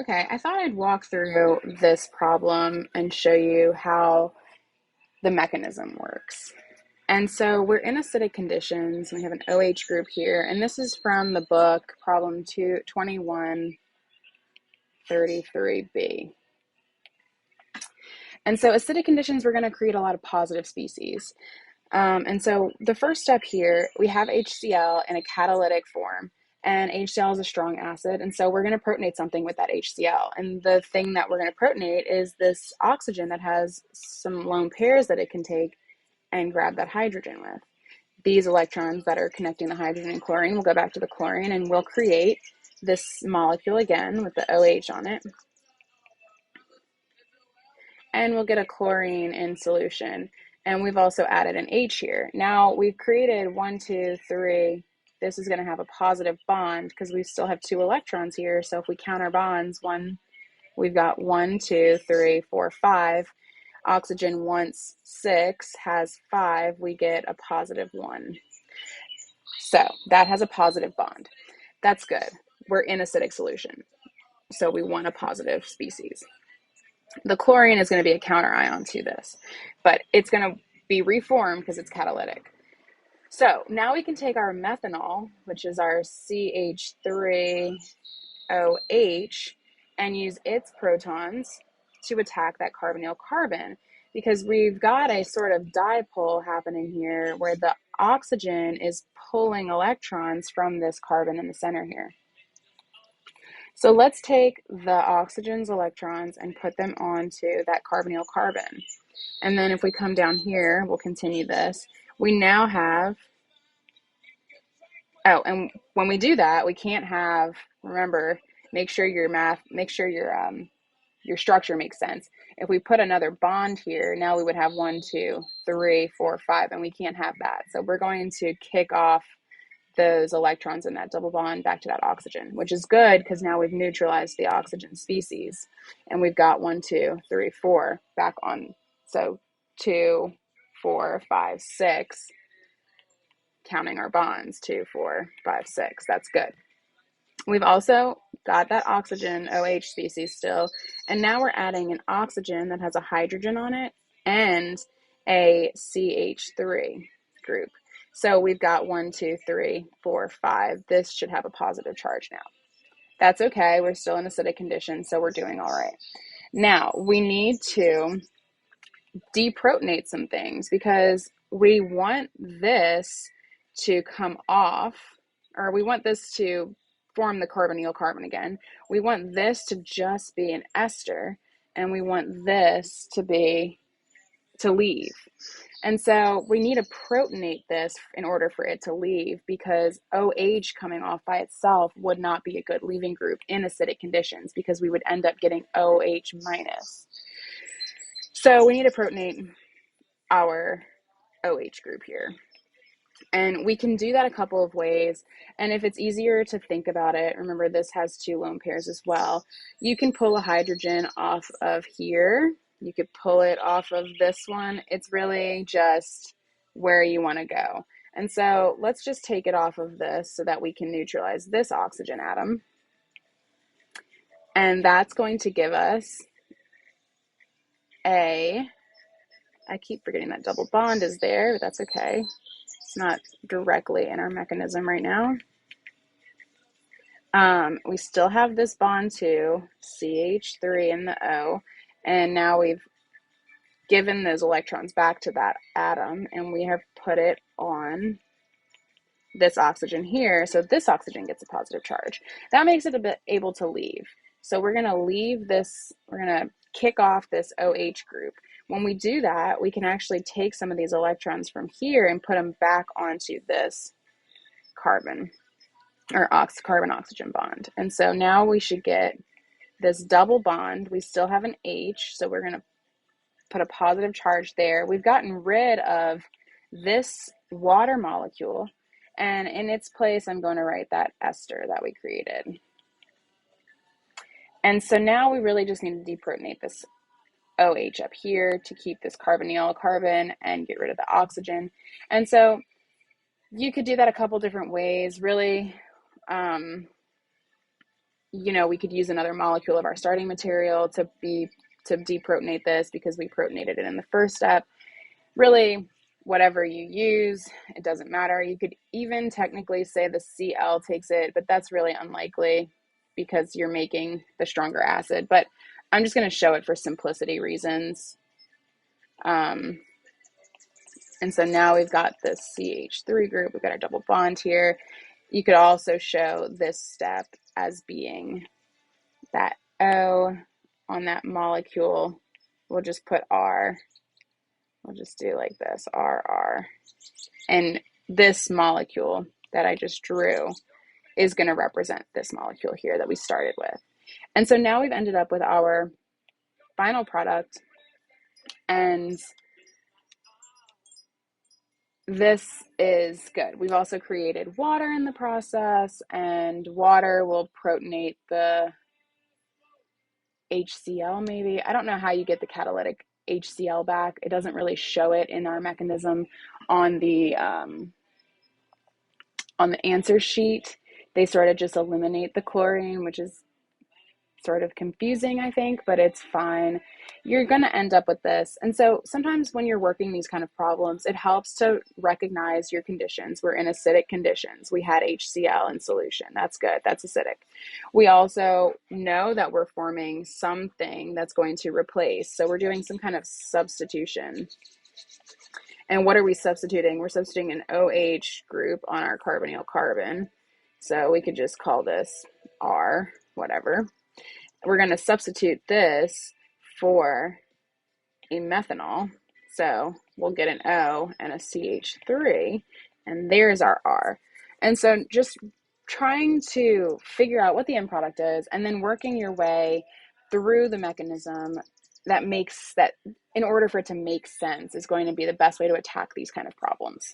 Okay, I thought I'd walk through this problem and show you how the mechanism works. And so we're in acidic conditions. We have an OH group here, and this is from the book problem 2133b. And so acidic conditions, we're going to create a lot of positive species. And so the first step here, we have HCl in a catalytic form, and HCl is a strong acid. And so we're going to protonate something with that HCl. And the thing that we're going to protonate is this oxygen that has some lone pairs that it can take and grab that hydrogen with. These electrons that are connecting the hydrogen and chlorine will go back to the chlorine, and we'll create this molecule again with the OH on it. And we'll get a chlorine in solution. And we've also added an H here. Now we've created 1, 2, 3. This is going to have a positive bond because we still have 2 electrons here. So if we count our bonds, we've got 1, 2, 3, 4, 5. Oxygen once 6 has 5. We get a positive 1. So that has a positive bond. That's good. We're in acidic solution. So we want a positive species. The chlorine is going to be a counter ion to this, but it's going to be reformed because it's catalytic. So now we can take our methanol, which is our CH3OH, and use its protons to attack that carbonyl carbon, because we've got a sort of dipole happening here where the oxygen is pulling electrons from this carbon in the center here. So let's take the oxygen's electrons and put them onto that carbonyl carbon. And then if we come down here, we'll continue this. We now have, oh, and when we do that, we can't have, remember, make sure your structure makes sense. If we put another bond here, now we would have 1, 2, 3, 4, 5, and we can't have that. So we're going to kick off those electrons in that double bond back to that oxygen, which is good because now we've neutralized the oxygen species, and we've got 1, 2, 3, 4 back on. So 2, 4, 5, 6, counting our bonds, 2, 4, 5, 6. That's good. We've also got that oxygen OH species still, and now we're adding an oxygen that has a hydrogen on it and a CH3 group. So we've got 1, 2, 3, 4, 5. This should have a positive charge now. That's okay. We're still in acidic conditions, so we're doing all right. Now, we need to deprotonate some things because we want this to come off, or we want this to form the carbonyl carbon again. We want this to just be an ester, and we want this to leave. And so we need to protonate this in order for it to leave, because OH coming off by itself would not be a good leaving group in acidic conditions because we would end up getting OH minus. So we need to protonate our OH group here. And we can do that a couple of ways. And if it's easier to think about it, remember this has 2 lone pairs as well. You can pull a hydrogen off of here. You could pull it off of this one. It's really just where you want to go. And so let's just take it off of this so that we can neutralize this oxygen atom. And that's going to give us I keep forgetting that double bond is there, but that's okay. It's not directly in our mechanism right now. We still have this bond to CH3 in the O, and now we've given those electrons back to that atom, and we have put it on this oxygen here, so this oxygen gets a positive charge. That makes it a bit able to leave. So we're going to leave this, we're going to kick off this OH group. When we do that, we can actually take some of these electrons from here and put them back onto this carbon, or carbon-oxygen bond. And so now we should get this double bond. We still have an H, so we're going to put a positive charge there. We've gotten rid of this water molecule, and in its place, I'm going to write that ester that we created. And so now we really just need to deprotonate this OH up here to keep this carbonyl carbon and get rid of the oxygen. And so you could do that a couple different ways. Really, you know, we could use another molecule of our starting material to deprotonate this because we protonated it in the first step. Really, whatever you use, it doesn't matter. You could even technically say the Cl takes it, but that's really unlikely because you're making the stronger acid. But I'm just going to show it for simplicity reasons. And so now we've got this CH3 group. We've got our double bond here. You could also show this step as being that O on that molecule. We'll just put R. We'll just do like this, RR. And this molecule that I just drew is going to represent this molecule here that we started with. And so now we've ended up with our final product, and this is good. We've also created water in the process, and water will protonate the HCl maybe. I don't know how you get the catalytic HCl back. It doesn't really show it in our mechanism on the answer sheet. They sort of just eliminate the chlorine, which is sort of confusing, I think, but it's fine. You're going to end up with this. And so sometimes when you're working these kind of problems, it helps to recognize your conditions. We're in acidic conditions. We had HCl in solution. That's good. That's acidic. We also know that we're forming something that's going to replace. So we're doing some kind of substitution. And what are we substituting? We're substituting an OH group on our carbonyl carbon. So we could just call this R, whatever. We're going to substitute this for a methanol. So we'll get an O and a CH3, and there's our R. And so just trying to figure out what the end product is, and then working your way through the mechanism that makes that, in order for it to make sense, is going to be the best way to attack these kind of problems.